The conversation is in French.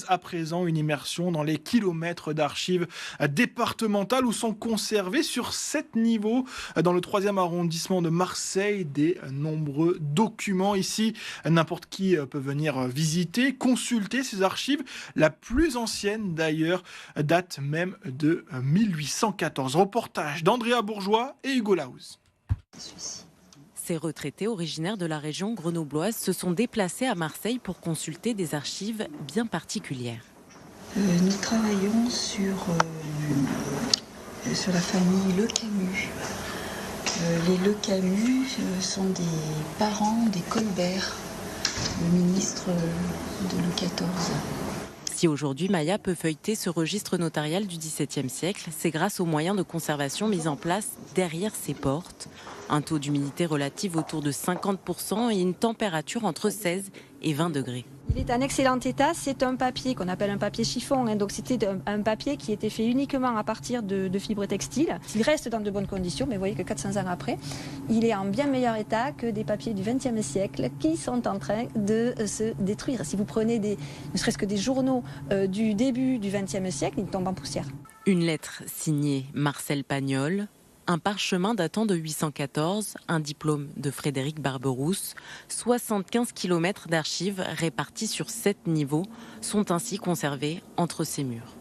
à présent une immersion dans les kilomètres d'archives départementales où sont conservés sur 7 niveaux dans le 3e arrondissement de Marseille des nombreux documents. Ici, n'importe qui peut venir visiter, consulter ces archives. La plus ancienne d'ailleurs date même de 1814. Reportage d'Andrea Bourgeois et Hugo Laouz. Ces retraités originaires de la région grenobloise se sont déplacés à Marseille pour consulter des archives bien particulières. Nous travaillons sur la famille Le Camus. Les Le Camus sont des parents des Colbert, le ministre de Louis XIV. Si aujourd'hui Maya peut feuilleter ce registre notarial du XVIIe siècle, c'est grâce aux moyens de conservation mis en place derrière ses portes. Un taux d'humidité relative autour de 50% et une température entre 16 et 20 degrés. Il est en excellent état, c'est un papier qu'on appelle un papier chiffon, donc c'était un papier qui était fait uniquement à partir de fibres textiles. Il reste dans de bonnes conditions, mais vous voyez que 400 ans après, il est en bien meilleur état que des papiers du XXe siècle qui sont en train de se détruire. Si vous prenez ne serait-ce que des journaux du début du XXe siècle, ils tombent en poussière. Une lettre signée Marcel Pagnol, un parchemin datant de 814, un diplôme de Frédéric Barberousse, 75 km d'archives réparties sur 7 niveaux sont ainsi conservés entre ces murs.